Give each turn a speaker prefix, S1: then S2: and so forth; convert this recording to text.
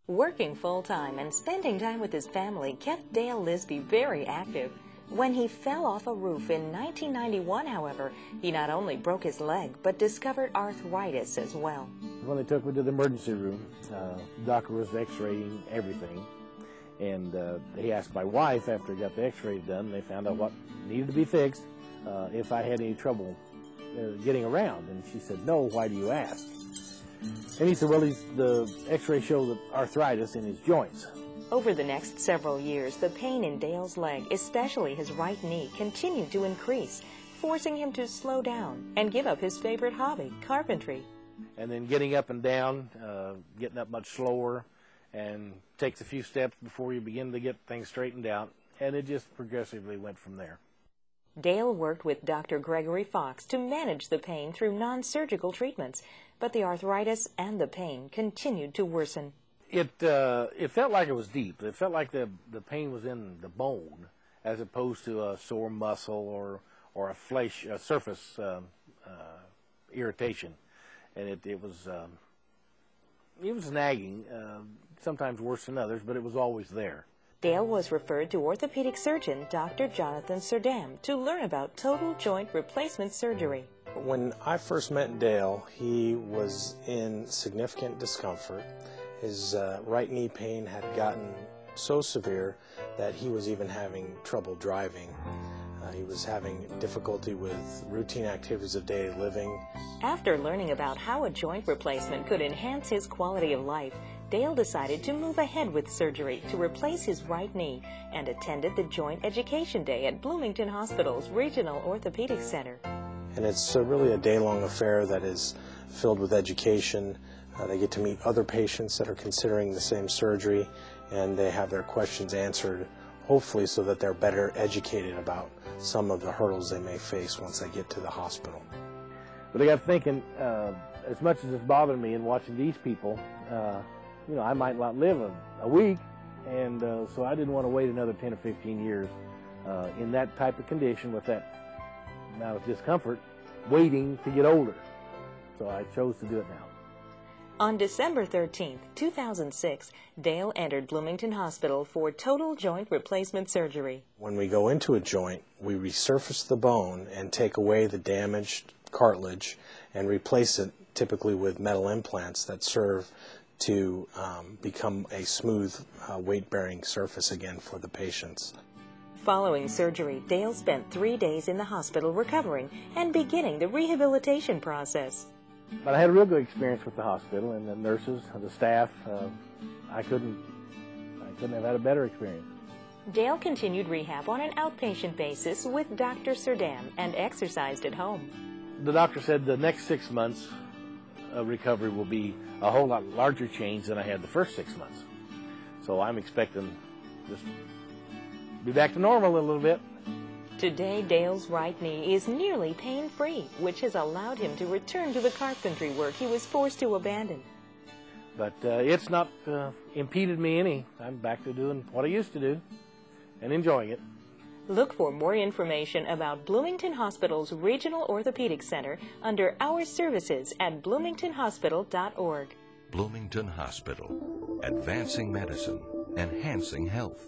S1: Working full-time and spending time with his family kept Dale Lisby very active. When he fell off a roof in 1991, however, he not only broke his leg, but discovered arthritis as well.
S2: When they took me to the emergency room, the doctor was x-raying everything, and he asked my wife after he got the x-ray done, they found out what needed to be fixed, if I had any trouble getting around, and she said, "No, why do you ask?" And he said, "Well, the x-ray showed arthritis in his joints."
S1: Over the next several years, the pain in Dale's leg, especially his right knee, continued to increase, forcing him to slow down and give up his favorite hobby, carpentry.
S2: And then getting up and down, getting up much slower, and takes a few steps before you begin to get things straightened out, and it just progressively went from there.
S1: Dale worked with Dr. Gregory Fox to manage the pain through non-surgical treatments, but the arthritis and the pain continued to worsen.
S2: It felt like it was deep. It felt like the pain was in the bone, as opposed to a sore muscle or a surface irritation, and it was nagging. Sometimes worse than others, but it was always there.
S1: Dale was referred to orthopedic surgeon Dr. Jonathan Surdam to learn about total joint replacement surgery.
S3: When I first met Dale, he was in significant discomfort. His right knee pain had gotten so severe that he was even having trouble driving. He was having difficulty with routine activities of daily living.
S1: After learning about how a joint replacement could enhance his quality of life, Dale decided to move ahead with surgery to replace his right knee and attended the Joint Education Day at Bloomington Hospital's Regional Orthopedic Center.
S3: And it's really a day-long affair that is filled with education. They get to meet other patients that are considering the same surgery, and they have their questions answered, hopefully so that they're better educated about some of the hurdles they may face once they get to the hospital.
S2: But I got thinking, as much as it's bothered me in watching these people, I might not live a week, and so I didn't want to wait another 10 or 15 years in that type of condition with that amount of discomfort, waiting to get older. So I chose to do it now.
S1: On December 13, 2006, Dale entered Bloomington Hospital for total joint replacement surgery.
S3: When we go into a joint, we resurface the bone and take away the damaged cartilage and replace it typically with metal implants that serve to become a smooth, weight-bearing surface again for the patients.
S1: Following surgery, Dale spent 3 days in the hospital recovering and beginning the rehabilitation process.
S2: But I had a real good experience with the hospital and the nurses, the staff. I couldn't have had a better experience.
S1: Dale continued rehab on an outpatient basis with Dr. Surdam and exercised at home.
S2: The doctor said the next 6 months of recovery will be a whole lot larger change than I had the first 6 months. So I'm expecting just be back to normal a little bit.
S1: Today, Dale's right knee is nearly pain-free, which has allowed him to return to the carpentry work he was forced to abandon.
S2: But it's not impeded me any. I'm back to doing what I used to do and enjoying it.
S1: Look for more information about Bloomington Hospital's Regional Orthopedic Center under Our Services at bloomingtonhospital.org.
S4: Bloomington Hospital, advancing medicine, enhancing health.